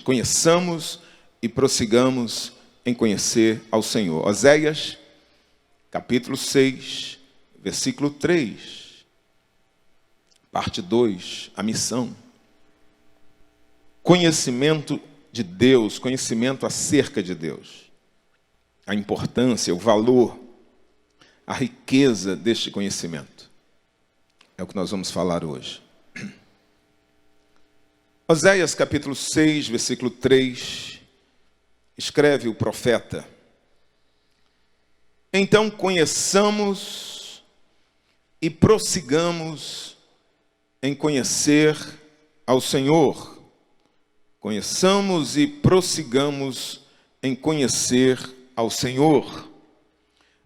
Conheçamos e prossigamos em conhecer ao Senhor. Oséias, capítulo 6, versículo 3, parte 2, a missão. Conhecimento de Deus, conhecimento acerca de Deus. A importância, o valor, a riqueza deste conhecimento. É o que nós vamos falar hoje. Oséias capítulo 6, versículo 3, escreve o profeta: então conheçamos e prossigamos em conhecer ao Senhor. Conheçamos e prossigamos em conhecer ao Senhor.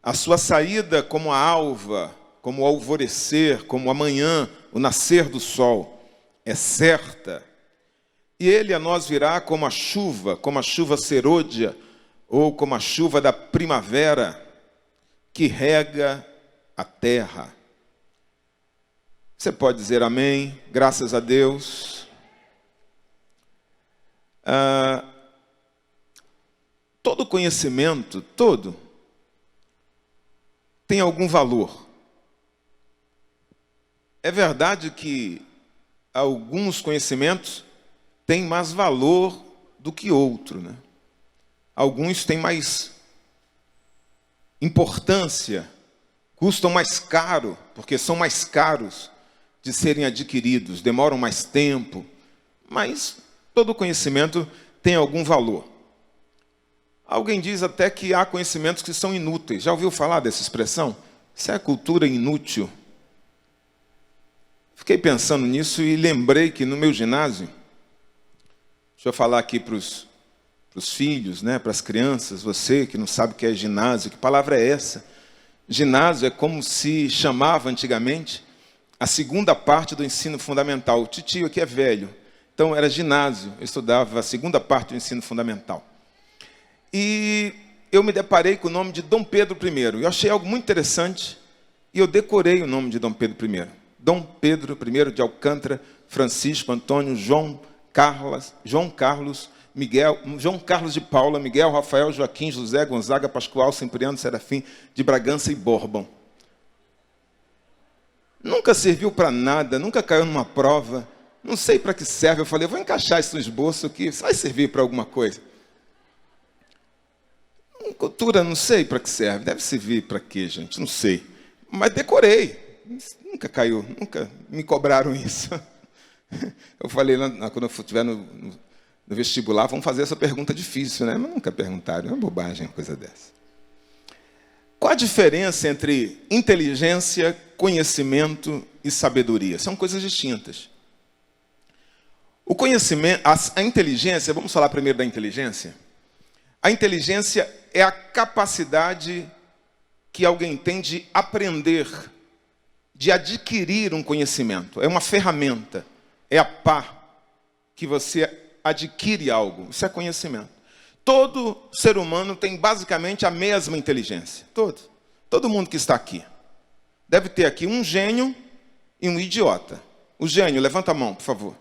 A sua saída como a alva, como o alvorecer, como a manhã, o nascer do sol, é certa. E ele a nós virá como a chuva serôdia, ou como a chuva da primavera, que rega a terra. Você pode dizer amém, graças a Deus. Todo conhecimento, tem algum valor. É verdade que alguns conhecimentos têm mais valor do que outro, né? Alguns têm mais importância, custam mais caro, porque são mais caros de serem adquiridos, demoram mais tempo, mas todo conhecimento tem algum valor. Alguém diz até que há conhecimentos que são inúteis. Já ouviu falar dessa expressão? Isso é cultura inútil. Fiquei pensando nisso e lembrei que no meu ginásio, deixa eu falar aqui para os filhos, né, para as crianças, você que não sabe o que é ginásio, que palavra é essa? Ginásio é como se chamava antigamente a segunda parte do ensino fundamental. O titio aqui é velho, então era ginásio, eu estudava a segunda parte do ensino fundamental. E eu me deparei com o nome de Dom Pedro I. Eu achei algo muito interessante e eu decorei o nome de Dom Pedro I. Dom Pedro I de Alcântara, Francisco, Antônio, João Carlos de Paula, Miguel, Rafael, Joaquim, José, Gonzaga, Pascoal, Cipriano, Serafim, de Bragança e Bourbon. Nunca serviu para nada, nunca caiu numa prova, não sei para que serve. Eu falei, vou encaixar isso no esboço aqui, vai servir para alguma coisa. Cultura, não sei para que serve, deve servir para quê, gente, não sei. Mas decorei, nunca caiu, nunca me cobraram isso. Eu falei, quando eu estiver no vestibular, vamos fazer essa pergunta difícil, né? Mas nunca perguntaram, é uma bobagem uma coisa dessa. Qual a diferença entre inteligência, conhecimento e sabedoria? São coisas distintas. O conhecimento, a inteligência, vamos falar primeiro da inteligência? A inteligência é a capacidade que alguém tem de aprender, de adquirir um conhecimento. É uma ferramenta, é a pá que você adquire algo. Isso é conhecimento. Todo ser humano tem basicamente a mesma inteligência. Todo mundo que está aqui. Deve ter aqui um gênio e um idiota. O gênio, levanta a mão, por favor.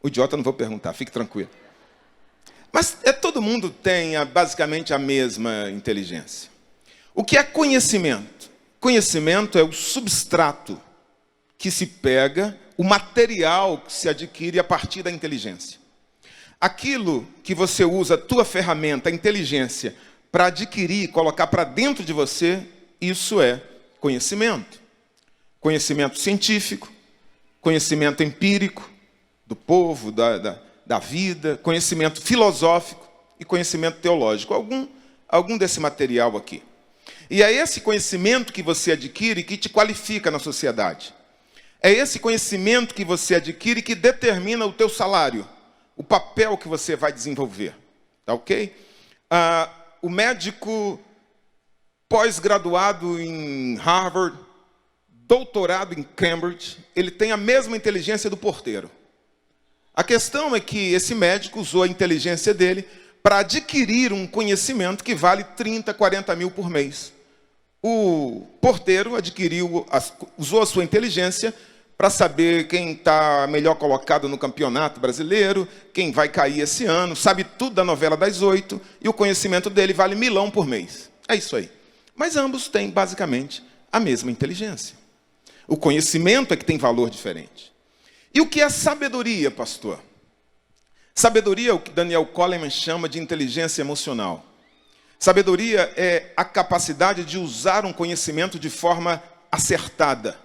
O idiota não vou perguntar, fique tranquilo. Mas todo mundo tem basicamente a mesma inteligência. O que é conhecimento? Conhecimento é o substrato que se pega, o material que se adquire a partir da inteligência. Aquilo que você usa, a tua ferramenta, a inteligência, para adquirir, colocar para dentro de você, isso é conhecimento. Conhecimento científico, conhecimento empírico do povo, da vida, conhecimento filosófico e conhecimento teológico. Algum desse material aqui. E é esse conhecimento que você adquire que te qualifica na sociedade. É esse conhecimento que você adquire que determina o teu salário, o papel que você vai desenvolver. Tá ok? O médico pós-graduado em Harvard, doutorado em Cambridge, ele tem a mesma inteligência do porteiro. A questão é que esse médico usou a inteligência dele para adquirir um conhecimento que vale 30, 40 mil por mês. O porteiro usou a sua inteligência para saber quem está melhor colocado no campeonato brasileiro, quem vai cair esse ano, sabe tudo da novela das 8, e o conhecimento dele vale milão por mês. É isso aí. Mas ambos têm, basicamente, a mesma inteligência. O conhecimento é que tem valor diferente. E o que é sabedoria, pastor? Sabedoria é o que Daniel Kahneman chama de inteligência emocional. Sabedoria é a capacidade de usar um conhecimento de forma acertada.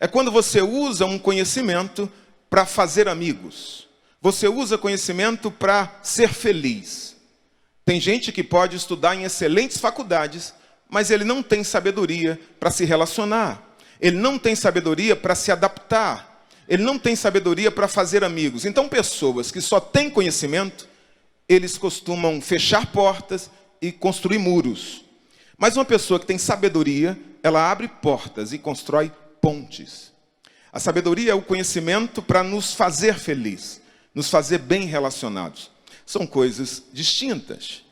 É quando você usa um conhecimento para fazer amigos. Você usa conhecimento para ser feliz. Tem gente que pode estudar em excelentes faculdades, mas ele não tem sabedoria para se relacionar. Ele não tem sabedoria para se adaptar. Ele não tem sabedoria para fazer amigos. Então, pessoas que só têm conhecimento, eles costumam fechar portas e construir muros. Mas uma pessoa que tem sabedoria, ela abre portas e constrói pontes. A sabedoria é o conhecimento para nos fazer feliz, nos fazer bem relacionados. São coisas distintas.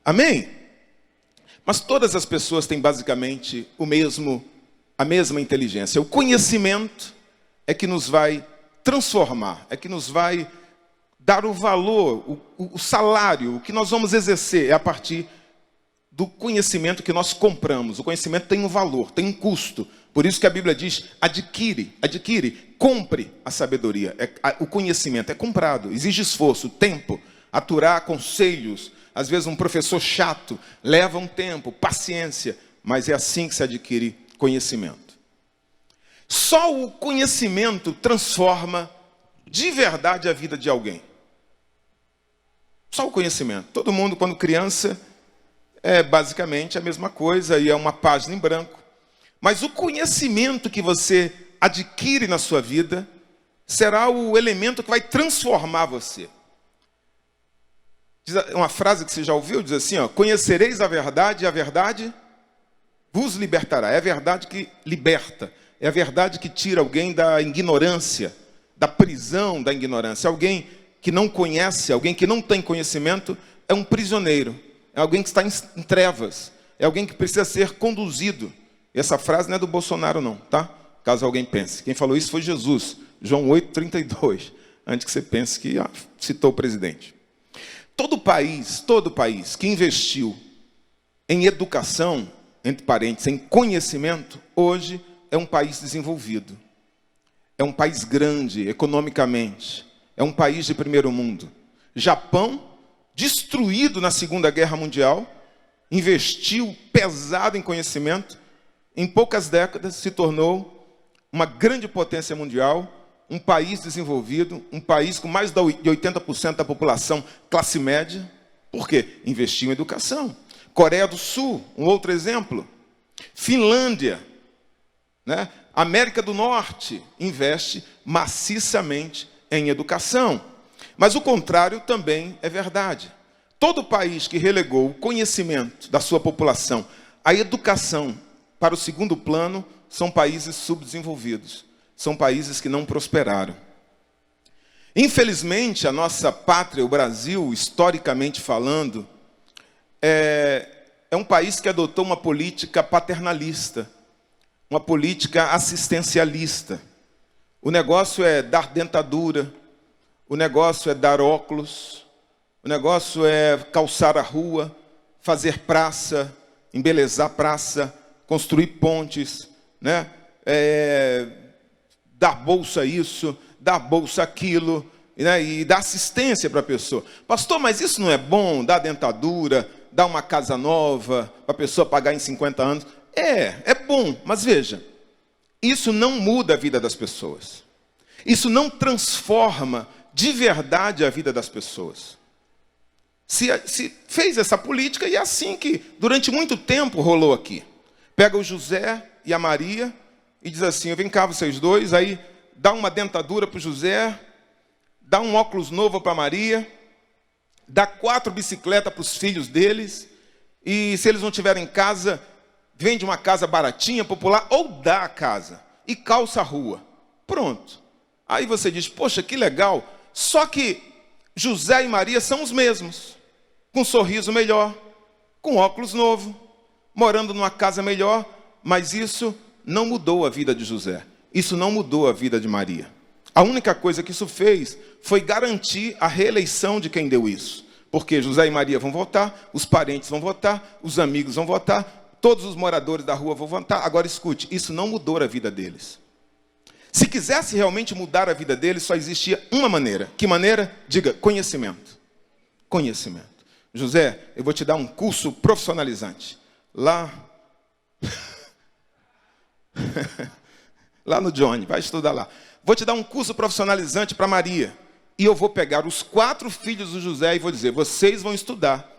Amém? Mas todas as pessoas têm basicamente a mesma inteligência. O conhecimento é que nos vai transformar, é que nos vai dar o valor, o salário, o que nós vamos exercer é a partir do conhecimento que nós compramos. O conhecimento tem um valor, tem um custo. Por isso que a Bíblia diz, adquire, compre a sabedoria. O conhecimento é comprado, exige esforço, tempo, aturar conselhos. Às vezes um professor chato leva um tempo, paciência, mas é assim que se adquire conhecimento. Só o conhecimento transforma de verdade a vida de alguém. Só o conhecimento. Todo mundo, quando criança, é basicamente a mesma coisa e é uma página em branco. Mas o conhecimento que você adquire na sua vida será o elemento que vai transformar você. Diz uma frase que você já ouviu, diz assim, conhecereis a verdade e a verdade vos libertará. É a verdade que liberta. É a verdade que tira alguém da ignorância, da prisão da ignorância. Alguém que não conhece, alguém que não tem conhecimento, é um prisioneiro. É alguém que está em trevas. É alguém que precisa ser conduzido. E essa frase não é do Bolsonaro não, tá? Caso alguém pense. Quem falou isso foi Jesus. João 8:32. Antes que você pense que citou o presidente. Todo país que investiu em educação, entre parênteses, em conhecimento, hoje é um país desenvolvido. É um país grande economicamente. É um país de primeiro mundo. Japão, destruído na Segunda Guerra Mundial, investiu pesado em conhecimento, em poucas décadas se tornou uma grande potência mundial, um país desenvolvido, um país com mais de 80% da população classe média. Por quê? Investiu em educação. Coreia do Sul, um outro exemplo. Finlândia, né? América do Norte investe maciçamente em educação. Mas o contrário também é verdade. Todo país que relegou o conhecimento da sua população, a educação para o segundo plano, são países subdesenvolvidos. São países que não prosperaram. Infelizmente, a nossa pátria, o Brasil, historicamente falando, é um país que adotou uma política paternalista, uma política assistencialista. O negócio é dar dentadura, o negócio é dar óculos, o negócio é calçar a rua, fazer praça, embelezar praça, construir pontes, né? Dar bolsa isso, dar bolsa aquilo, né? E dar assistência para a pessoa. Pastor, mas isso não é bom? Dar dentadura, dar uma casa nova, para a pessoa pagar em 50 anos? É bom, mas veja, isso não muda a vida das pessoas. Isso não transforma de verdade a vida das pessoas. Se fez essa política e é assim que durante muito tempo rolou aqui. Pega o José e a Maria e diz assim, vem cá vocês dois, aí dá uma dentadura para o José, dá um óculos novo para a Maria, dá 4 bicicletas para os filhos deles, e se eles não tiverem casa, vende uma casa baratinha, popular, ou dá a casa e calça a rua. Pronto. Aí você diz, poxa, que legal, só que José e Maria são os mesmos, com um sorriso melhor, com óculos novo, morando numa casa melhor, mas isso não mudou a vida de José. isso não mudou a vida de Maria. A única coisa que isso fez foi garantir a reeleição de quem deu isso. Porque José e Maria vão votar, os parentes vão votar, os amigos vão votar, todos os moradores da rua vão votar. Agora escute, isso não mudou a vida deles. Se quisesse realmente mudar a vida deles, só existia uma maneira. Que maneira? Diga, conhecimento. Conhecimento. José, eu vou te dar um curso profissionalizante. Lá no Johnny, vai estudar lá. Vou te dar um curso profissionalizante para Maria. E eu vou pegar os 4 filhos do José e vou dizer, vocês vão estudar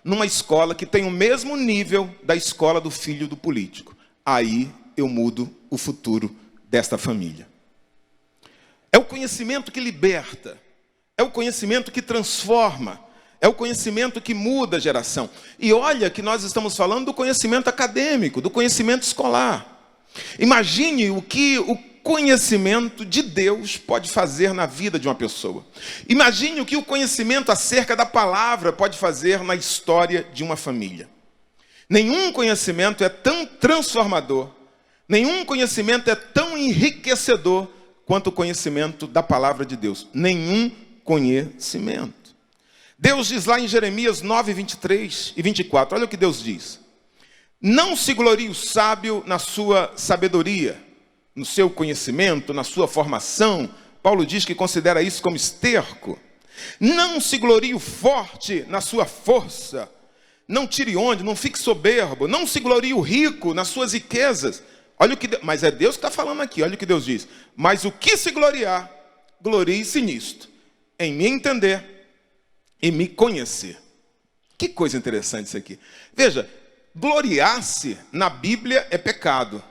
numa escola que tem o mesmo nível da escola do filho do político. Aí eu mudo o futuro desta família. É o conhecimento que liberta. É o conhecimento que transforma. É o conhecimento que muda a geração. E olha que nós estamos falando do conhecimento acadêmico, do conhecimento escolar. Imagine o que o conhecimento de Deus pode fazer na vida de uma pessoa. Imagine o que o conhecimento acerca da palavra pode fazer na história de uma família. Nenhum conhecimento é tão transformador, nenhum conhecimento é tão enriquecedor quanto o conhecimento da palavra de Deus. Nenhum conhecimento. Deus diz lá em Jeremias 9, 23 e 24, olha o que Deus diz. Não se glorie o sábio na sua sabedoria, no seu conhecimento, na sua formação. Paulo diz que considera isso como esterco. Não se glorie o forte na sua força. Não tire onde, não fique soberbo. Não se glorie o rico nas suas riquezas. Olha o que, mas é Deus que está falando aqui, olha o que Deus diz. Mas o que se gloriar, glorie-se nisto, em me entender e me conhecer. Que coisa interessante isso aqui. Veja, gloriar-se na Bíblia é pecado.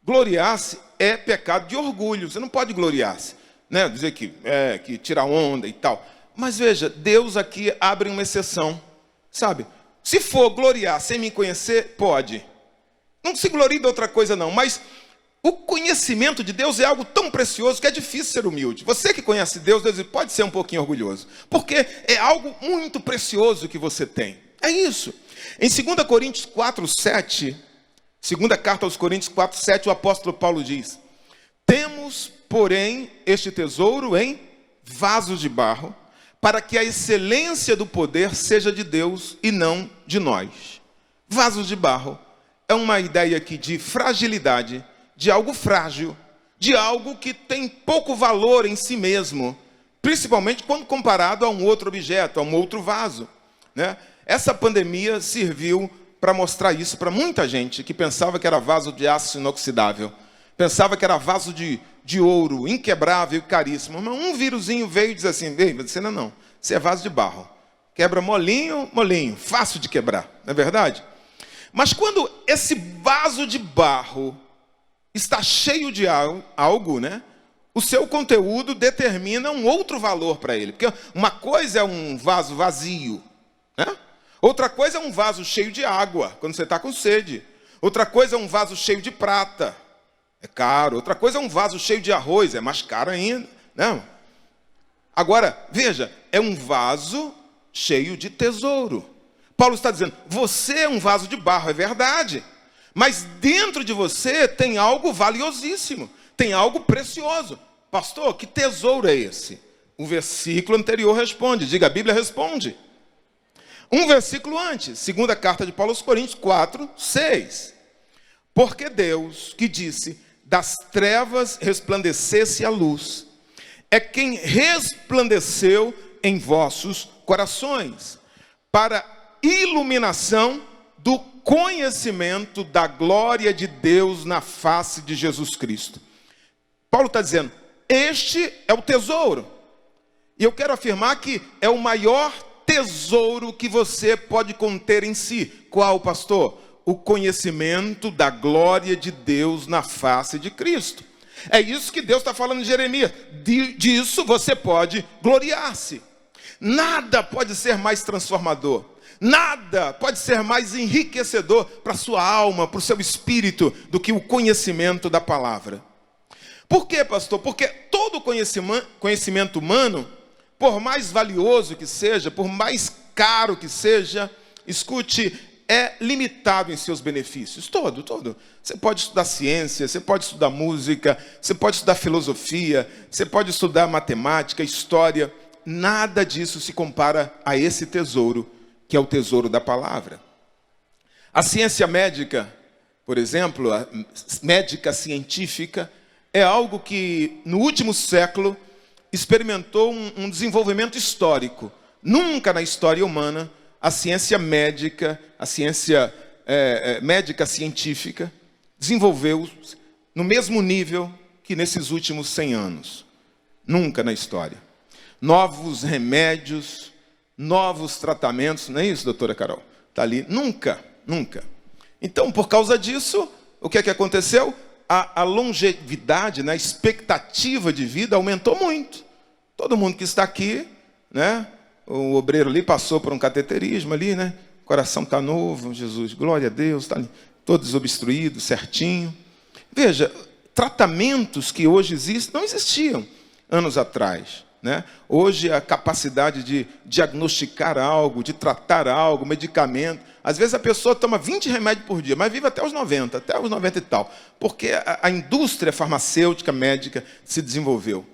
Gloriar-se é pecado de orgulho. Você não pode gloriar-se, né? Dizer que tira onda e tal. Mas veja, Deus aqui abre uma exceção, sabe? Se for gloriar sem me conhecer, pode. Não se glorie de outra coisa não, mas o conhecimento de Deus é algo tão precioso que é difícil ser humilde. Você que conhece Deus, Deus pode ser um pouquinho orgulhoso, porque é algo muito precioso que você tem. É isso. Em 2 Coríntios 4, 7... Segunda carta aos Coríntios 4, 7, o apóstolo Paulo diz: temos, porém, este tesouro em vasos de barro, para que a excelência do poder seja de Deus e não de nós. Vasos de barro é uma ideia aqui de fragilidade, de algo frágil, de algo que tem pouco valor em si mesmo, principalmente quando comparado a um outro objeto, a um outro vaso, né? Essa pandemia serviu para mostrar isso para muita gente que pensava que era vaso de aço inoxidável, pensava que era vaso de ouro, inquebrável e caríssimo. Mas um vírusinho veio e disse assim, você não, você é vaso de barro. Quebra molinho, molinho, fácil de quebrar, não é verdade? Mas quando esse vaso de barro está cheio de algo, né? O seu conteúdo determina um outro valor para ele. Porque uma coisa é um vaso vazio, né? Outra coisa é um vaso cheio de água, quando você está com sede. Outra coisa é um vaso cheio de prata, é caro. Outra coisa é um vaso cheio de arroz, é mais caro ainda. Não. Agora, veja, é um vaso cheio de tesouro. Paulo está dizendo, você é um vaso de barro, é verdade. Mas dentro de você tem algo valiosíssimo, tem algo precioso. Pastor, que tesouro é esse? O versículo anterior responde, diga, a Bíblia responde. Um versículo antes, segunda carta de Paulo aos Coríntios 4, 6. Porque Deus, que disse, das trevas resplandecesse a luz, é quem resplandeceu em vossos corações, para iluminação do conhecimento da glória de Deus na face de Jesus Cristo. Paulo está dizendo, este é o tesouro. E eu quero afirmar que é o maior tesouro que você pode conter em si. Qual, pastor? O conhecimento da glória de Deus na face de Cristo. É isso que Deus está falando em Jeremias. Disso você pode gloriar-se. Nada pode ser mais transformador. Nada pode ser mais enriquecedor para a sua alma, para o seu espírito, do que o conhecimento da palavra. Por quê, pastor? Porque todo conhecimento humano, por mais valioso que seja, por mais caro que seja, escute, é limitado em seus benefícios. Todo. Você pode estudar ciência, você pode estudar música, você pode estudar filosofia, você pode estudar matemática, história. Nada disso se compara a esse tesouro, que é o tesouro da palavra. A ciência médica, por exemplo, a médica científica, é algo que, no último século, experimentou um desenvolvimento histórico. Nunca na história humana, a ciência médica, médica científica, desenvolveu no mesmo nível que nesses últimos 100 anos. Nunca na história. Novos remédios, novos tratamentos, não é isso, doutora Carol? Está ali. Nunca. Então, por causa disso, o que é que aconteceu? A longevidade, né, a expectativa de vida aumentou muito. Todo mundo que está aqui, né, o obreiro ali passou por um cateterismo ali, né? O coração está novo, Jesus, glória a Deus, está todo desobstruído, certinho. Veja, tratamentos que hoje existem não existiam anos atrás, né? Hoje a capacidade de diagnosticar algo, de tratar algo, medicamento. Às vezes a pessoa toma 20 remédios por dia, mas vive até os 90 e tal. Porque a indústria farmacêutica, médica, se desenvolveu.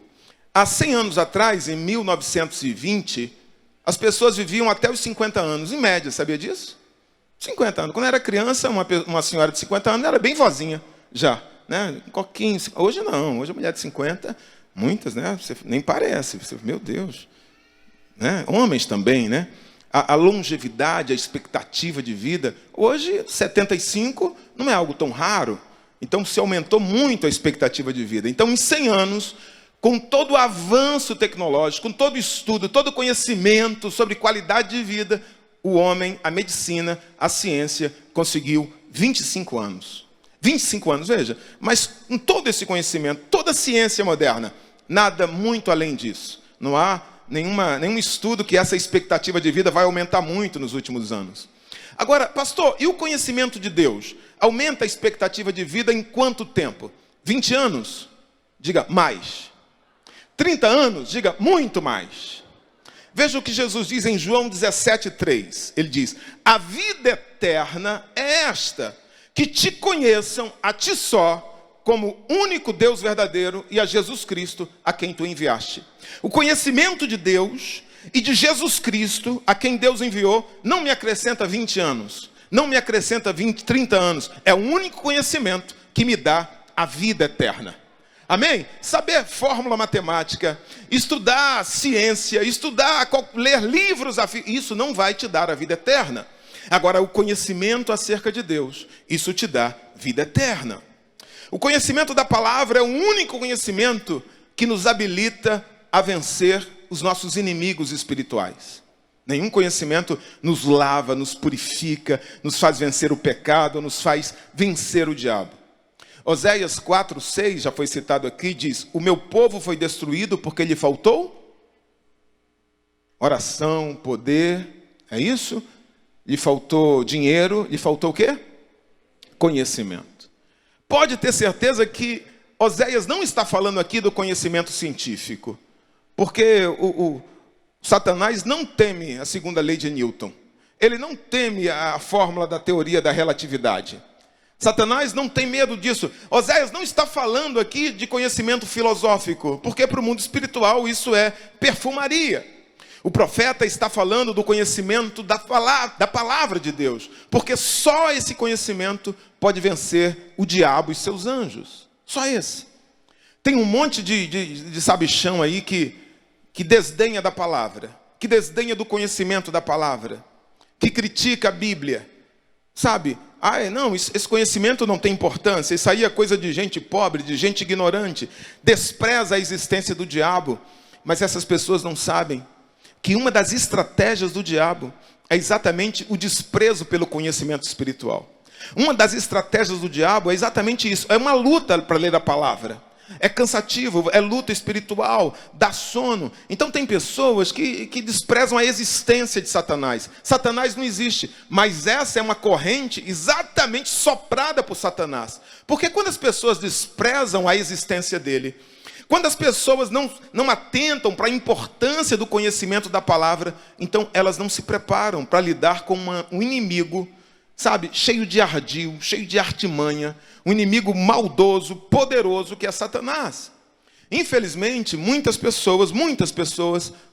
Há 100 anos atrás, em 1920, as pessoas viviam até os 50 anos, em média, sabia disso? 50 anos. Quando eu era criança, uma senhora de 50 anos era bem vozinha já, né? Coquinho. Hoje não, hoje a mulher de 50, muitas, né? Você nem parece, meu Deus. Né? Homens também, né? A longevidade, a expectativa de vida. Hoje, 75 não é algo tão raro. Então, se aumentou muito a expectativa de vida. Então, em 100 anos, com todo o avanço tecnológico, com todo o estudo, todo o conhecimento sobre qualidade de vida, o homem, a medicina, a ciência, conseguiu 25 anos. 25 anos, veja. Mas com todo esse conhecimento, toda a ciência moderna, nada muito além disso. Não há nenhum estudo que essa expectativa de vida vai aumentar muito nos últimos anos. Agora, pastor, e o conhecimento de Deus? Aumenta a expectativa de vida em quanto tempo? 20 anos? Diga, mais. 30 anos? Diga, muito mais. Veja o que Jesus diz em João 17,3. Ele diz, a vida eterna é esta, que te conheçam a ti só, como único Deus verdadeiro, e a Jesus Cristo, a quem tu enviaste. O conhecimento de Deus e de Jesus Cristo, a quem Deus enviou, não me acrescenta 20 anos, não me acrescenta 30 anos. É o único conhecimento que me dá a vida eterna. Amém? Saber fórmula matemática, estudar ciência, ler livros, isso não vai te dar a vida eterna. Agora, o conhecimento acerca de Deus, isso te dá vida eterna. O conhecimento da palavra é o único conhecimento que nos habilita a vencer os nossos inimigos espirituais. Nenhum conhecimento nos lava, nos purifica, nos faz vencer o pecado, nos faz vencer o diabo. Oséias 4:6, já foi citado aqui, diz, o meu povo foi destruído porque lhe faltou oração, poder, é isso? Lhe faltou dinheiro, lhe faltou o quê? Conhecimento. Pode ter certeza que Oséias não está falando aqui do conhecimento científico, porque o Satanás não teme a segunda lei de Newton. Ele não teme a fórmula da teoria da relatividade. Satanás não tem medo disso. Oséias não está falando aqui de conhecimento filosófico, porque para o mundo espiritual isso é perfumaria. O profeta está falando do conhecimento da palavra de Deus, porque só esse conhecimento pode vencer o diabo e seus anjos. Só esse. Tem um monte de sabichão aí que desdenha da palavra, que desdenha do conhecimento da palavra, que critica a Bíblia. Sabe? Não, esse conhecimento não tem importância, isso aí é coisa de gente pobre, de gente ignorante, despreza a existência do diabo. Mas essas pessoas não sabem que uma das estratégias do diabo é exatamente o desprezo pelo conhecimento espiritual. Uma das estratégias do diabo é exatamente isso, é uma luta para ler a palavra. É cansativo, é luta espiritual, dá sono. Então tem pessoas que desprezam a existência de Satanás. Satanás não existe, mas essa é uma corrente exatamente soprada por Satanás. Porque quando as pessoas desprezam a existência dele, quando as pessoas não atentam para a importância do conhecimento da palavra, então elas não se preparam para lidar com um inimigo sabe, cheio de ardil, cheio de artimanha, um inimigo maldoso, poderoso que é Satanás. Infelizmente, muitas pessoas,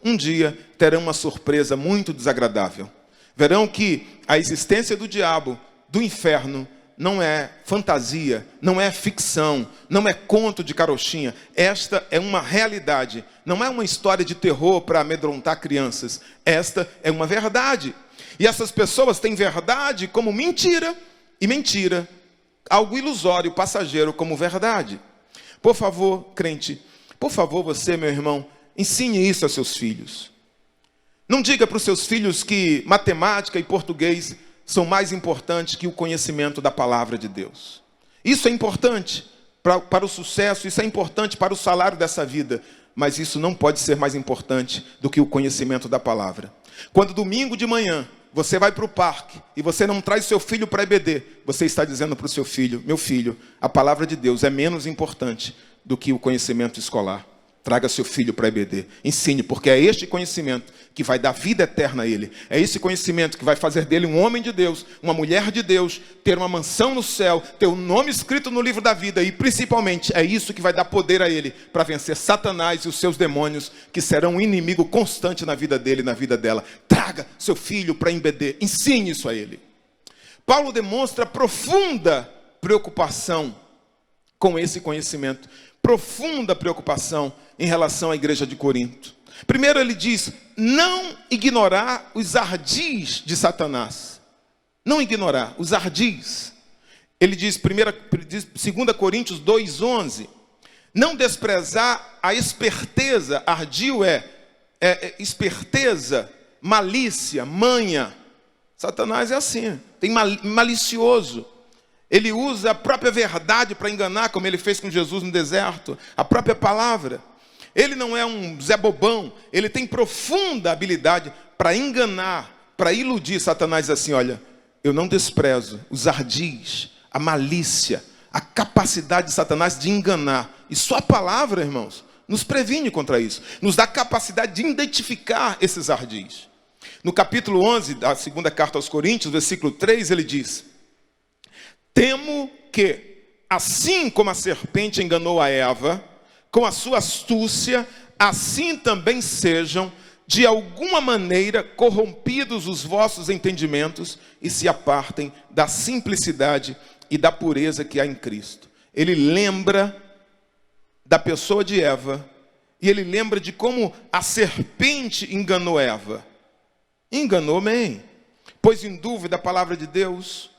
um dia terão uma surpresa muito desagradável. Verão que a existência do diabo, do inferno, não é fantasia, não é ficção, não é conto de carochinha. Esta é uma realidade, não é uma história de terror para amedrontar crianças. Esta é uma verdade. E essas pessoas têm verdade como mentira, e mentira, algo ilusório, passageiro, como verdade. Por favor, crente, por favor, você, meu irmão, ensine isso a seus filhos. Não diga para os seus filhos que matemática e português são mais importantes que o conhecimento da palavra de Deus. Isso é importante para o sucesso, isso é importante para o salário dessa vida, mas isso não pode ser mais importante do que o conhecimento da palavra. Quando domingo de manhã você vai para o parque e você não traz seu filho para a EBD, você está dizendo para o seu filho: meu filho, a palavra de Deus é menos importante do que o conhecimento escolar. Traga seu filho para a EBD. Ensine, porque é este conhecimento que vai dar vida eterna a ele. É esse conhecimento que vai fazer dele um homem de Deus, uma mulher de Deus, ter uma mansão no céu, ter o nome escrito no livro da vida. E principalmente é isso que vai dar poder a ele para vencer Satanás e os seus demônios, que serão um inimigo constante na vida dele e na vida dela. Traga seu filho para a EBD. Ensine isso a ele. Paulo demonstra profunda preocupação com esse conhecimento. Profunda preocupação em relação à igreja de Corinto. Primeiro ele diz: não ignorar os ardis de Satanás. Não ignorar os ardis. Ele diz, 2 Coríntios 2:11, não desprezar a esperteza. Ardil é esperteza, malícia, manha. Satanás é assim, tem malicioso. Ele usa a própria verdade para enganar, como ele fez com Jesus no deserto, a própria palavra. Ele não é um Zé Bobão, ele tem profunda habilidade para enganar, para iludir. Satanás assim: olha, eu não desprezo os ardis, a malícia, a capacidade de Satanás de enganar. E só a palavra, irmãos, nos previne contra isso, nos dá capacidade de identificar esses ardis. No capítulo 11 da segunda carta aos Coríntios, versículo 3, ele diz: temo que, assim como a serpente enganou a Eva, com a sua astúcia, assim também sejam, de alguma maneira, corrompidos os vossos entendimentos e se apartem da simplicidade e da pureza que há em Cristo. Ele lembra da pessoa de Eva e ele lembra de como a serpente enganou Eva. Enganou, amém. Pôs em dúvida a palavra de Deus,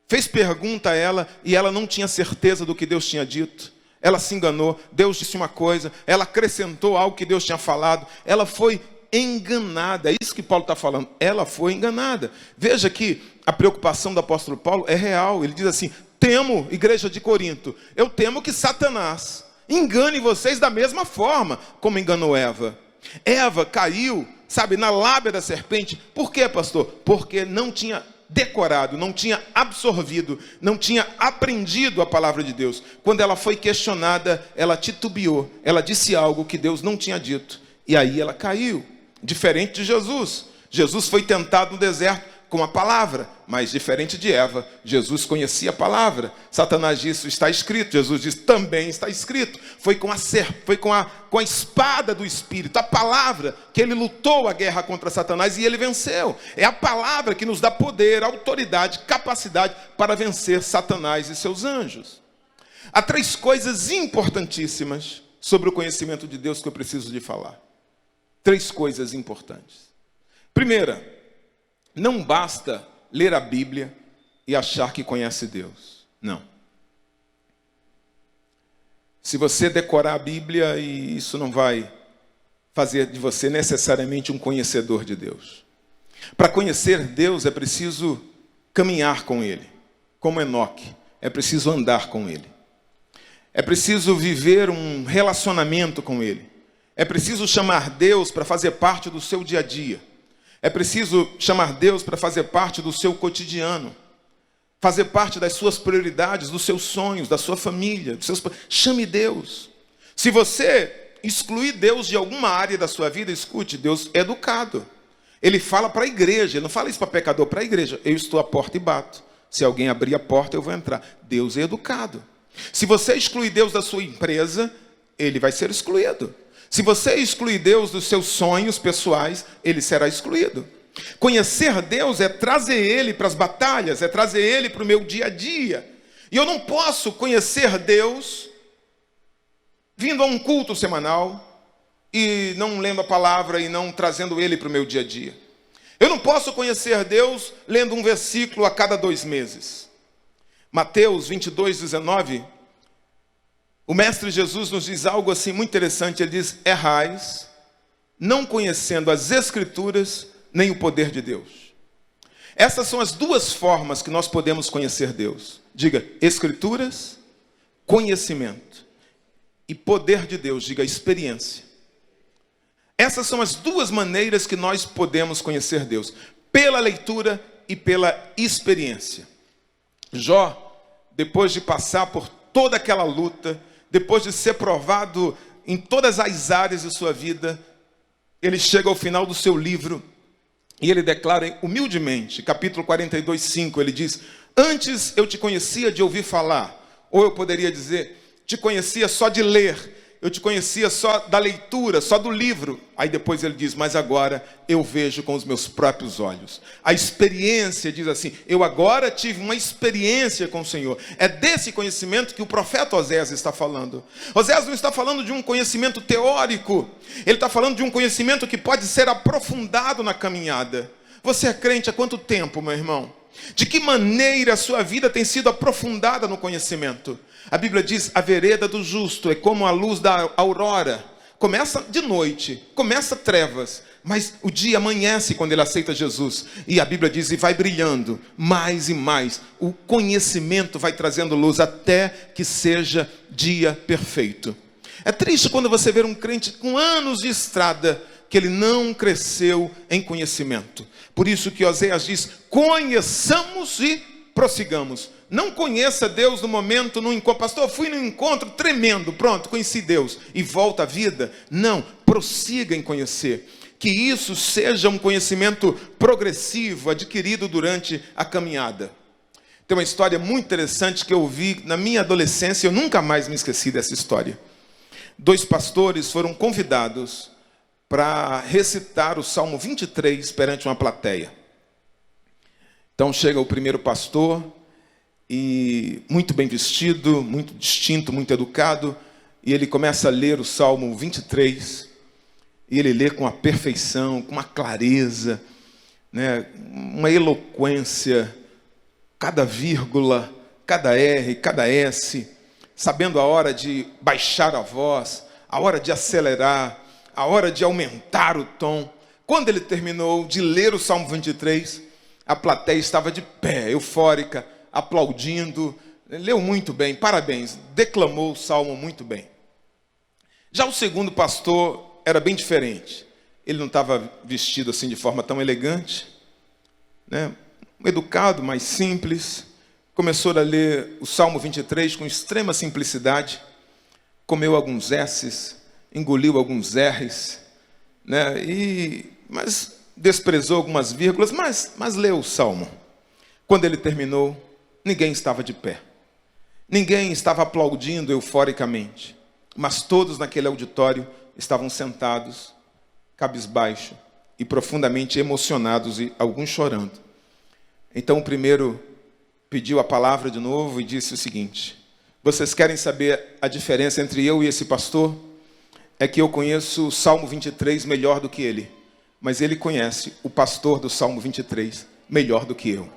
fez pergunta a ela e ela não tinha certeza do que Deus tinha dito. Ela se enganou, Deus disse uma coisa, ela acrescentou algo que Deus tinha falado, ela foi enganada. É isso que Paulo está falando, ela foi enganada. Veja que a preocupação do apóstolo Paulo é real. Ele diz assim: temo, igreja de Corinto, eu temo que Satanás engane vocês da mesma forma como enganou Eva. Eva caiu, sabe, na lábia da serpente. Por quê, pastor? Porque não tinha decorado, não tinha absorvido, não tinha aprendido a palavra de Deus. Quando ela foi questionada, ela titubeou, ela disse algo que Deus não tinha dito, e aí ela caiu. Diferente de Jesus. Jesus foi tentado no deserto com a palavra, mas diferente de Eva, Jesus conhecia a palavra. Satanás disse: está escrito. Jesus disse: também está escrito. Foi com a espada do Espírito, a palavra, que ele lutou a guerra contra Satanás e ele venceu. É a palavra que nos dá poder, autoridade, capacidade para vencer Satanás e seus anjos. Há 3 coisas importantíssimas sobre o conhecimento de Deus que eu preciso de falar. 3 coisas importantes. Primeira, não basta ler a Bíblia e achar que conhece Deus. Não. Se você decorar a Bíblia, isso não vai fazer de você necessariamente um conhecedor de Deus. Para conhecer Deus é preciso caminhar com Ele, como Enoque. É preciso andar com Ele. É preciso viver um relacionamento com Ele. É preciso chamar Deus para fazer parte do seu dia a dia. É preciso chamar Deus para fazer parte do seu cotidiano, fazer parte das suas prioridades, dos seus sonhos, da sua família. Chame Deus. Se você excluir Deus de alguma área da sua vida, escute, Deus é educado. Ele fala para a igreja, ele não fala isso para pecador, para a igreja. Eu estou à porta e bato. Se alguém abrir a porta, eu vou entrar. Deus é educado. Se você excluir Deus da sua empresa, ele vai ser excluído. Se você excluir Deus dos seus sonhos pessoais, ele será excluído. Conhecer Deus é trazer Ele para as batalhas, é trazer Ele para o meu dia a dia. E eu não posso conhecer Deus vindo a um culto semanal e não lendo a palavra e não trazendo Ele para o meu dia a dia. Eu não posso conhecer Deus lendo um versículo a cada 2 meses. Mateus 22:19, o Mestre Jesus nos diz algo assim muito interessante. Ele diz: errais, não conhecendo as Escrituras, nem o poder de Deus. Essas são as 2 formas que nós podemos conhecer Deus. Diga, Escrituras, conhecimento. E poder de Deus, diga, experiência. Essas são as 2 maneiras que nós podemos conhecer Deus. Pela leitura e pela experiência. Jó, depois de passar por toda aquela luta, depois de ser provado em todas as áreas de sua vida, ele chega ao final do seu livro e ele declara humildemente, capítulo 42:5, ele diz: antes eu te conhecia de ouvir falar, ou eu poderia dizer, te conhecia só de ler, eu te conhecia só da leitura, só do livro. Aí depois ele diz: mas agora eu vejo com os meus próprios olhos. A experiência, diz assim, eu agora tive uma experiência com o Senhor. É desse conhecimento que o profeta Oséias está falando. Oséias não está falando de um conhecimento teórico, ele está falando de um conhecimento que pode ser aprofundado na caminhada. Você é crente há quanto tempo, meu irmão? De que maneira a sua vida tem sido aprofundada no conhecimento? A Bíblia diz: a vereda do justo é como a luz da aurora. Começa de noite, começa trevas, mas o dia amanhece quando ele aceita Jesus. E a Bíblia diz, e vai brilhando mais e mais. O conhecimento vai trazendo luz até que seja dia perfeito. É triste quando você vê um crente com anos de estrada, que ele não cresceu em conhecimento. Por isso que Oséias diz: conheçamos e prossigamos. Não conheça Deus no momento, no encontro. Pastor, fui num encontro tremendo, pronto, conheci Deus e volta à vida. Não, prossiga em conhecer. Que isso seja um conhecimento progressivo, adquirido durante a caminhada. Tem uma história muito interessante que eu ouvi na minha adolescência, eu nunca mais me esqueci dessa história. 2 pastores foram convidados para recitar o Salmo 23 perante uma plateia. Então chega o primeiro pastor, e muito bem vestido, muito distinto, muito educado, e ele começa a ler o Salmo 23, e ele lê com uma perfeição, com uma clareza, né, uma eloquência, cada vírgula, cada R, cada S, sabendo a hora de baixar a voz, a hora de acelerar, a hora de aumentar o tom. Quando ele terminou de ler o Salmo 23, a plateia estava de pé, eufórica, aplaudindo. Leu muito bem, parabéns, declamou o Salmo muito bem. Já o segundo pastor era bem diferente. Ele não estava vestido assim de forma tão elegante, né? Educado, mais simples. Começou a ler o Salmo 23 com extrema simplicidade. Comeu alguns S's, engoliu alguns R's, né? Mas desprezou algumas vírgulas, mas leu o Salmo. Quando ele terminou, ninguém estava de pé. Ninguém estava aplaudindo euforicamente. Mas todos naquele auditório estavam sentados, cabisbaixo e profundamente emocionados, e alguns chorando. Então o primeiro pediu a palavra de novo e disse o seguinte: vocês querem saber a diferença entre eu e esse pastor? É que eu conheço o Salmo 23 melhor do que ele, mas ele conhece o pastor do Salmo 23 melhor do que eu.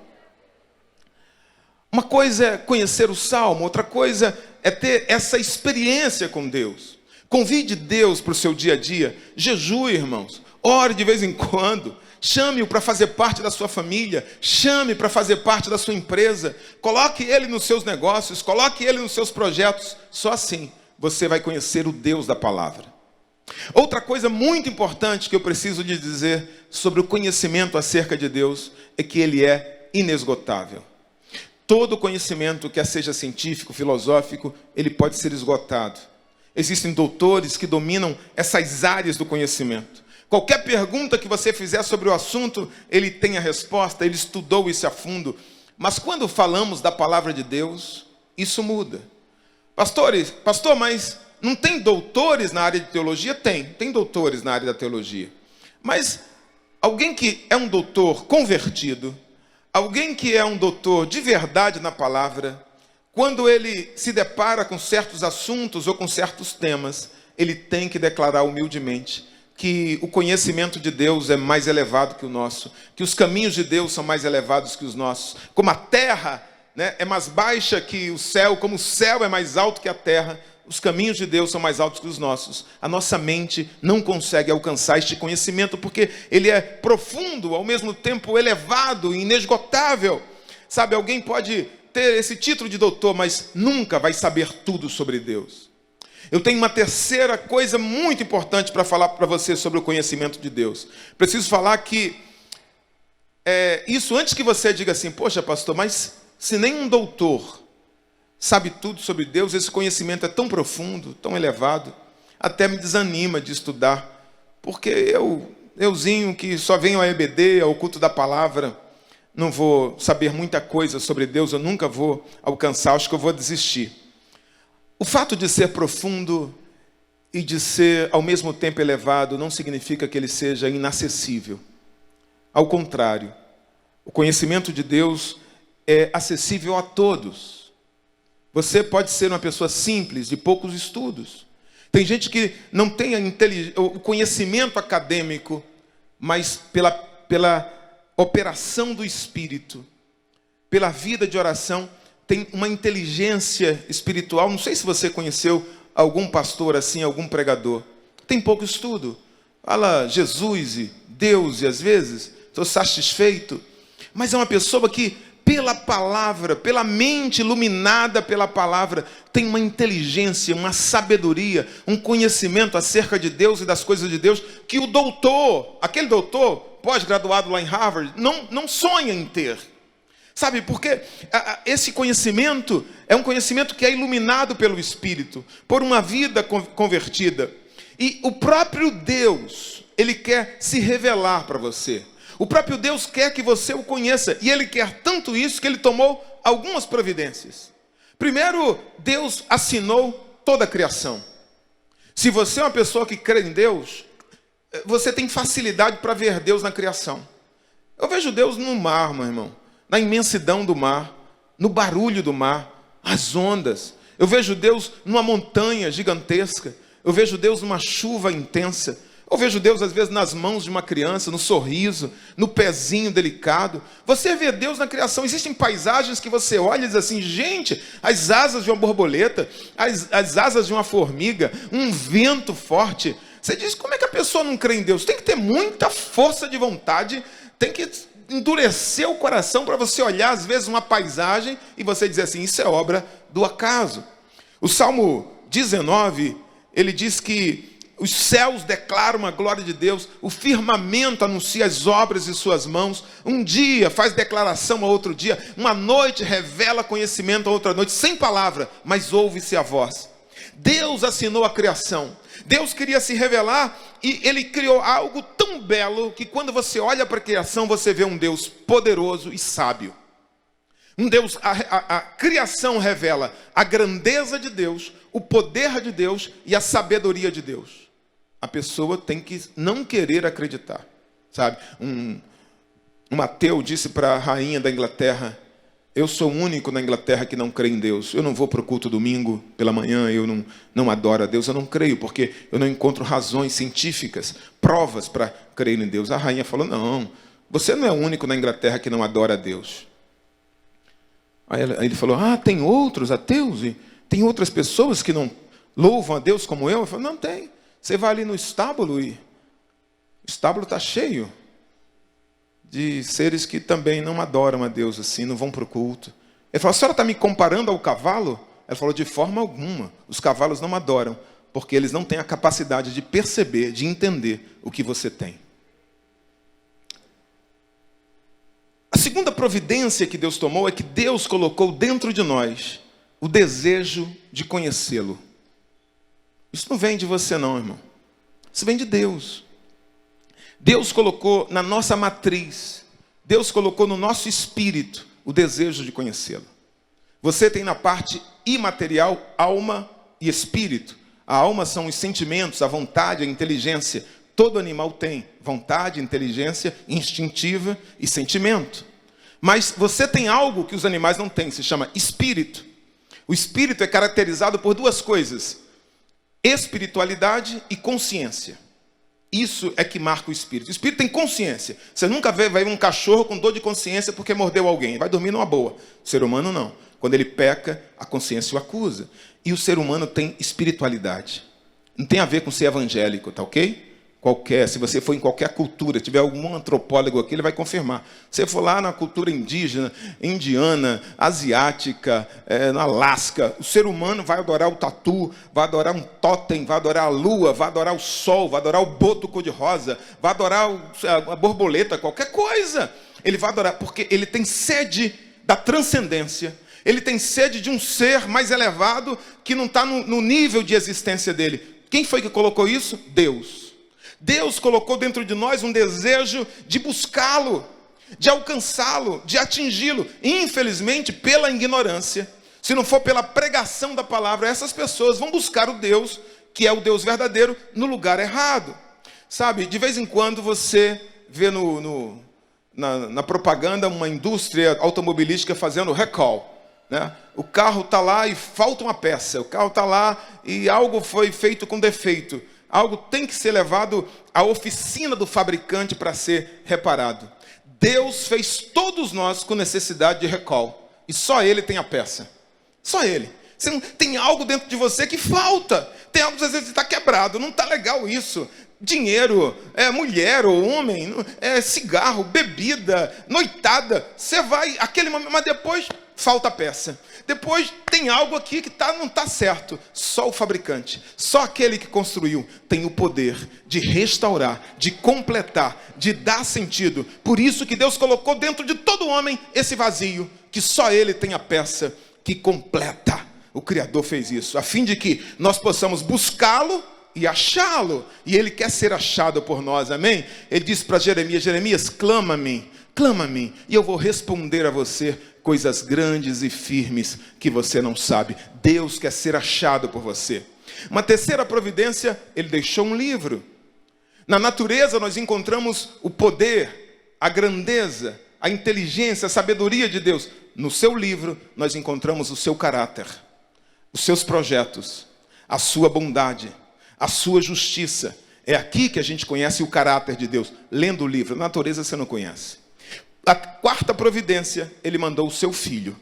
Uma coisa é conhecer o Salmo, outra coisa é ter essa experiência com Deus. Convide Deus para o seu dia a dia, jejue, irmãos, ore de vez em quando, chame-o para fazer parte da sua família, chame para fazer parte da sua empresa, coloque ele nos seus negócios, coloque ele nos seus projetos. Só assim você vai conhecer o Deus da palavra. Outra coisa muito importante que eu preciso lhe dizer sobre o conhecimento acerca de Deus é que ele é inesgotável. Todo conhecimento, quer seja científico, filosófico, ele pode ser esgotado. Existem doutores que dominam essas áreas do conhecimento. Qualquer pergunta que você fizer sobre o assunto, ele tem a resposta, ele estudou isso a fundo. Mas quando falamos da palavra de Deus, isso muda. Pastor, mas não tem doutores na área de teologia? Tem doutores na área da teologia. Mas alguém que é um doutor convertido, alguém que é um doutor de verdade na palavra, quando ele se depara com certos assuntos ou com certos temas, ele tem que declarar humildemente que o conhecimento de Deus é mais elevado que o nosso, que os caminhos de Deus são mais elevados que os nossos, como a terra, né, é mais baixa que o céu, como o céu é mais alto que a terra, os caminhos de Deus são mais altos que os nossos. A nossa mente não consegue alcançar este conhecimento, porque ele é profundo, ao mesmo tempo elevado e inesgotável. Sabe, alguém pode ter esse título de doutor, mas nunca vai saber tudo sobre Deus. Eu tenho uma terceira coisa muito importante para falar para você sobre o conhecimento de Deus. Preciso falar que, isso antes que você diga assim, poxa pastor, mas se nem um doutor sabe tudo sobre Deus, esse conhecimento é tão profundo, tão elevado, até me desanima de estudar, porque euzinho que só venho ao EBD, ao culto da palavra, não vou saber muita coisa sobre Deus, eu nunca vou alcançar, acho que eu vou desistir. O fato de ser profundo e de ser ao mesmo tempo elevado não significa que ele seja inacessível. Ao contrário, o conhecimento de Deus é acessível a todos. Você pode ser uma pessoa simples, de poucos estudos. Tem gente que não tem o conhecimento acadêmico, mas pela operação do Espírito, pela vida de oração, tem uma inteligência espiritual. Não sei se você conheceu algum pastor assim, algum pregador. Tem pouco estudo. Fala Jesus e Deus e às vezes estou satisfeito. Mas é uma pessoa que, pela palavra, pela mente iluminada pela palavra, tem uma inteligência, uma sabedoria, um conhecimento acerca de Deus e das coisas de Deus, que o doutor, aquele doutor pós-graduado lá em Harvard, não sonha em ter. Sabe, porque esse conhecimento é um conhecimento que é iluminado pelo Espírito, por uma vida convertida. E o próprio Deus, ele quer se revelar para você. O próprio Deus quer que você o conheça. E ele quer tanto isso que ele tomou algumas providências. Primeiro, Deus assinou toda a criação. Se você é uma pessoa que crê em Deus, você tem facilidade para ver Deus na criação. Eu vejo Deus no mar, meu irmão. Na imensidão do mar, no barulho do mar, as ondas. Eu vejo Deus numa montanha gigantesca. Eu vejo Deus numa chuva intensa. Eu vejo Deus, às vezes, nas mãos de uma criança, no sorriso, no pezinho delicado. Você vê Deus na criação. Existem paisagens que você olha e diz assim, gente, as asas de uma borboleta, as asas de uma formiga, um vento forte. Você diz, como é que a pessoa não crê em Deus? Tem que ter muita força de vontade, tem que endurecer o coração para você olhar, às vezes, uma paisagem e você dizer assim, isso é obra do acaso. O Salmo 19, ele diz que os céus declaram a glória de Deus, o firmamento anuncia as obras de suas mãos, um dia faz declaração a outro dia, uma noite revela conhecimento a outra noite, sem palavra, mas ouve-se a voz. Deus assinou a criação. Deus queria se revelar e ele criou algo tão belo que quando você olha para a criação, você vê um Deus poderoso e sábio. Um Deus, a criação revela a grandeza de Deus, o poder de Deus e a sabedoria de Deus. A pessoa tem que não querer acreditar, sabe? Um ateu disse para a rainha da Inglaterra, eu sou o único na Inglaterra que não crê em Deus. Eu não vou para o culto domingo pela manhã, eu não adoro a Deus, eu não creio, porque eu não encontro razões científicas, provas para crer em Deus. A rainha falou, não, você não é o único na Inglaterra que não adora a Deus. Aí ele falou, tem outros ateus? E tem outras pessoas que não louvam a Deus como eu? Eu falei, não tem. Você vai ali no estábulo e o estábulo está cheio de seres que também não adoram a Deus assim, não vão para o culto. Ele falou, a senhora está me comparando ao cavalo? Ela falou, de forma alguma. Os cavalos não adoram, porque eles não têm a capacidade de perceber, de entender o que você tem. A segunda providência que Deus tomou é que Deus colocou dentro de nós o desejo de conhecê-lo. Isso não vem de você não, irmão. Isso vem de Deus. Deus colocou na nossa matriz, Deus colocou no nosso espírito o desejo de conhecê-lo. Você tem na parte imaterial alma e espírito. A alma são os sentimentos, a vontade, a inteligência. Todo animal tem vontade, inteligência, instintiva e sentimento. Mas você tem algo que os animais não têm, se chama espírito. O espírito é caracterizado por duas coisas: espiritualidade e consciência. Isso é que marca o espírito. O espírito tem consciência. Você nunca vai ver um cachorro com dor de consciência porque mordeu alguém. Vai dormir numa boa. O ser humano não. Quando ele peca, a consciência o acusa. E o ser humano tem espiritualidade. Não tem a ver com ser evangélico, tá ok? Se você for em qualquer cultura, tiver algum antropólogo aqui, ele vai confirmar. Se você for lá na cultura indígena, indiana, asiática, no Alasca, o ser humano vai adorar o tatu, vai adorar um totem, vai adorar a lua, vai adorar o sol, vai adorar o boto cor-de-rosa, vai adorar a borboleta, qualquer coisa. Ele vai adorar, porque ele tem sede da transcendência. Ele tem sede de um ser mais elevado que não está no nível de existência dele. Quem foi que colocou isso? Deus. Deus colocou dentro de nós um desejo de buscá-lo, de alcançá-lo, de atingi-lo. Infelizmente, pela ignorância, se não for pela pregação da palavra, essas pessoas vão buscar o Deus, que é o Deus verdadeiro, no lugar errado. Sabe, de vez em quando você vê na propaganda uma indústria automobilística fazendo recall. Né? O carro está lá e falta uma peça. O carro está lá e algo foi feito com defeito. Algo tem que ser levado à oficina do fabricante para ser reparado. Deus fez todos nós com necessidade de recall. E só Ele tem a peça. Só Ele. Você não, tem algo dentro de você que falta. Tem algo que às vezes está quebrado. Não está legal isso. Dinheiro, mulher ou homem, cigarro, bebida, noitada. Você vai, aquele momento, mas depois falta a peça. Depois tem algo aqui que não está certo. Só o fabricante, só aquele que construiu tem o poder de restaurar, de completar, de dar sentido. Por isso que Deus colocou dentro de todo homem esse vazio, que só Ele tem a peça que completa. O Criador fez isso, a fim de que nós possamos buscá-lo e achá-lo. E Ele quer ser achado por nós, amém? Ele disse para Jeremias: Jeremias, clama-me, e eu vou responder a você coisas grandes e firmes que você não sabe. Deus quer ser achado por você. Uma terceira providência, Ele deixou um livro. Na natureza nós encontramos o poder, a grandeza, a inteligência, a sabedoria de Deus. No seu livro nós encontramos o seu caráter, os seus projetos, a sua bondade, a sua justiça. É aqui que a gente conhece o caráter de Deus, lendo o livro. Na natureza você não conhece. A quarta providência, Ele mandou o seu Filho.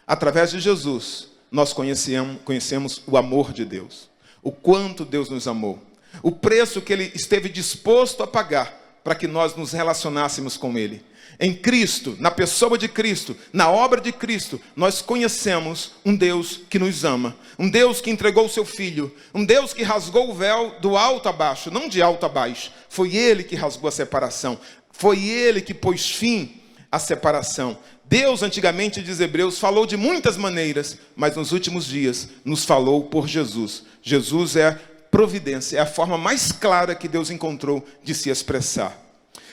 Através de Jesus, nós conhecemos o amor de Deus. O quanto Deus nos amou. O preço que Ele esteve disposto a pagar para que nós nos relacionássemos com Ele. Em Cristo, na pessoa de Cristo, na obra de Cristo, nós conhecemos um Deus que nos ama. Um Deus que entregou o seu Filho. Um Deus que rasgou o véu do alto a baixo, não de alto a baixo. Foi Ele que rasgou a separação. Foi Ele que pôs fim à separação. Deus, antigamente, diz Hebreus, falou de muitas maneiras, mas nos últimos dias nos falou por Jesus. Jesus é a providência, é a forma mais clara que Deus encontrou de se expressar.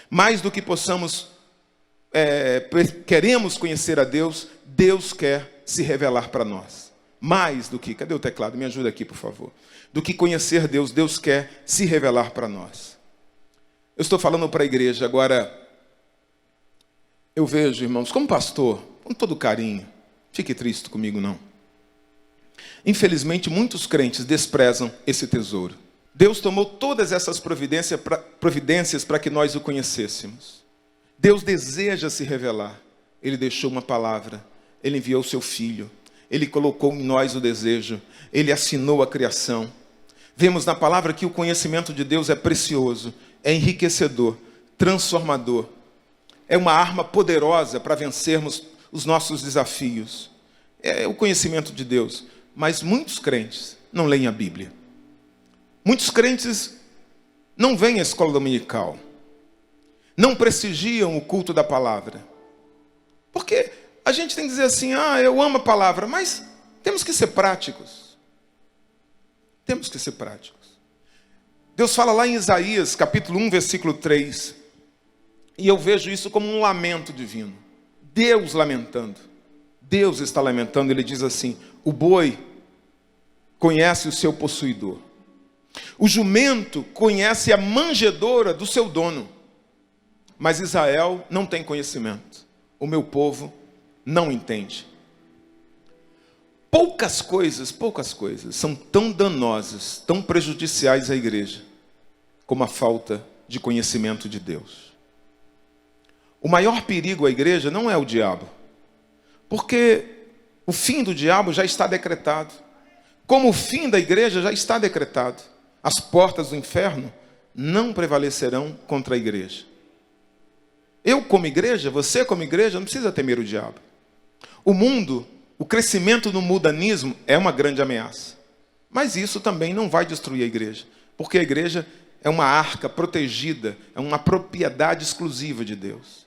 Mais do que queremos conhecer a Deus, Deus quer se revelar para nós. Mais do que, cadê o teclado? Me ajuda aqui, por favor. Do que conhecer Deus, Deus quer se revelar para nós. Eu estou falando para a igreja agora. Eu vejo, irmãos, como pastor, com todo carinho, fique triste comigo não. Infelizmente, muitos crentes desprezam esse tesouro. Deus tomou todas essas providências para que nós o conhecêssemos. Deus deseja se revelar. Ele deixou uma palavra, Ele enviou o seu Filho, Ele colocou em nós o desejo, Ele assinou a criação. Vemos na palavra que o conhecimento de Deus é precioso, é enriquecedor, transformador. É uma arma poderosa para vencermos os nossos desafios. É o conhecimento de Deus. Mas muitos crentes não leem a Bíblia. Muitos crentes não vêm à escola dominical. Não prestigiam o culto da palavra. Porque a gente tem que dizer assim, eu amo a palavra, mas temos que ser práticos. Temos que ser práticos. Deus fala lá em Isaías, capítulo 1, versículo 3. E eu vejo isso como um lamento divino. Deus lamentando. Deus está lamentando, ele diz assim: o boi conhece o seu possuidor. O jumento conhece a manjedoura do seu dono. Mas Israel não tem conhecimento. O meu povo não entende. Poucas coisas são tão danosas, tão prejudiciais à igreja, como a falta de conhecimento de Deus. O maior perigo à igreja não é o diabo, porque o fim do diabo já está decretado, como o fim da igreja já está decretado. As portas do inferno não prevalecerão contra a igreja. Eu como igreja, você como igreja, não precisa temer o diabo. O mundo, o crescimento no mundanismo é uma grande ameaça. Mas isso também não vai destruir a igreja, porque a igreja é uma arca protegida, é uma propriedade exclusiva de Deus.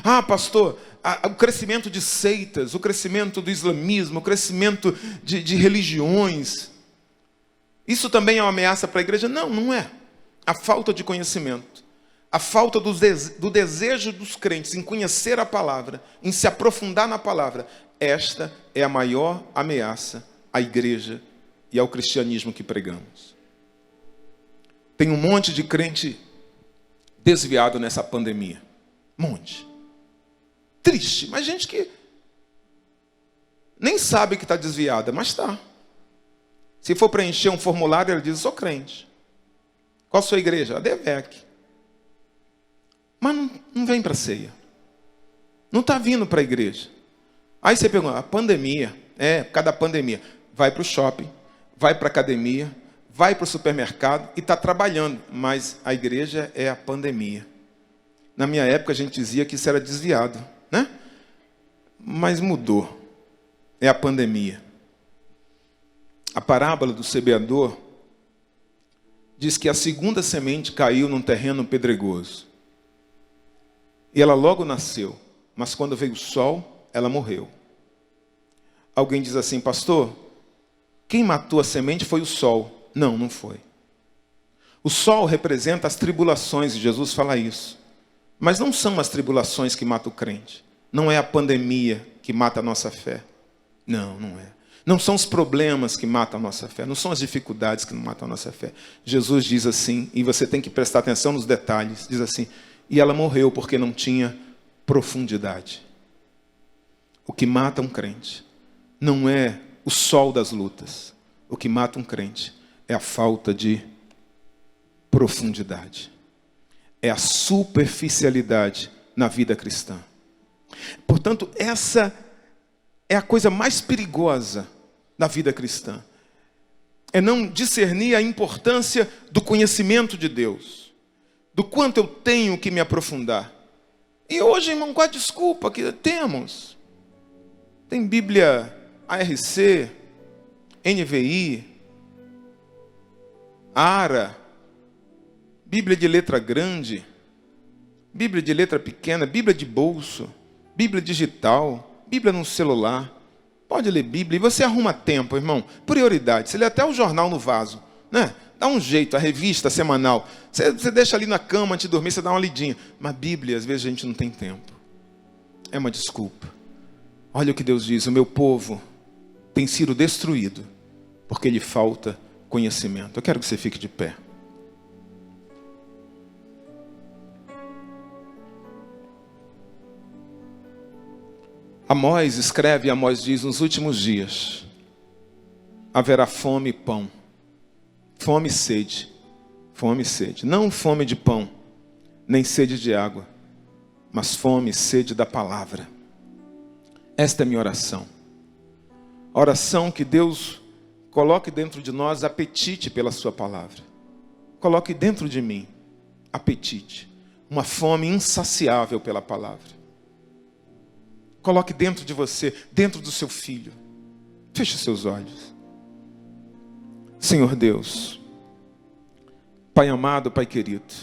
Ah, pastor, o crescimento de seitas, o crescimento do islamismo, o crescimento de religiões, isso também é uma ameaça para a igreja? Não, não é. A falta de conhecimento, a falta do desejo dos crentes em conhecer a palavra, em se aprofundar na palavra, esta é a maior ameaça à igreja e ao cristianismo que pregamos. Tem um monte de crente desviado nessa pandemia. Um monte. Triste, mas gente que nem sabe que está desviada, mas está. Se for preencher um formulário, ele diz: sou crente. Qual a sua igreja? A DEVEC. Mas não vem para a ceia. Não está vindo para a igreja. Aí você pergunta: a pandemia? É, por causa da pandemia. Vai para o shopping, vai para a academia, vai para o supermercado e está trabalhando. Mas a igreja é a pandemia. Na minha época a gente dizia que isso era desviado, né? Mas mudou. É a pandemia. A parábola do semeador diz que a segunda semente caiu num terreno pedregoso. E ela logo nasceu, mas quando veio o sol, ela morreu. Alguém diz assim: pastor, quem matou a semente foi o sol. Não, não foi. O sol representa as tribulações, e Jesus fala isso. Mas não são as tribulações que matam o crente. Não é a pandemia que mata a nossa fé. Não, não é. Não são os problemas que matam a nossa fé. Não são as dificuldades que matam a nossa fé. Jesus diz assim, e você tem que prestar atenção nos detalhes. Diz assim: e ela morreu porque não tinha profundidade. O que mata um crente não é o sol das lutas. O que mata um crente é a falta de profundidade. É a superficialidade na vida cristã. Portanto, essa é a coisa mais perigosa da vida cristã. É não discernir a importância do conhecimento de Deus. Do quanto eu tenho que me aprofundar. E hoje, irmão, qual a desculpa que temos? Tem Bíblia ARC, NVI, ARA, Bíblia de letra grande, Bíblia de letra pequena, Bíblia de bolso, Bíblia digital, Bíblia no celular. Pode ler Bíblia e você arruma tempo, irmão. Prioridade. Você lê até o jornal no vaso, né? Dá um jeito, a revista semanal. Você deixa ali na cama antes de dormir, você dá uma lidinha. Mas Bíblia, às vezes a gente não tem tempo. É uma desculpa. Olha o que Deus diz: o meu povo tem sido destruído porque lhe falta conhecimento. Eu quero que você fique de pé. Amós escreve, Amós diz: nos últimos dias haverá fome e pão, fome e sede, fome e sede. Não fome de pão, nem sede de água, mas fome e sede da palavra. Esta é a minha oração. A oração que Deus coloque dentro de nós apetite pela sua palavra. Coloque dentro de mim apetite, uma fome insaciável pela palavra. Coloque dentro de você, dentro do seu filho. Feche seus olhos. Senhor Deus, Pai amado, Pai querido,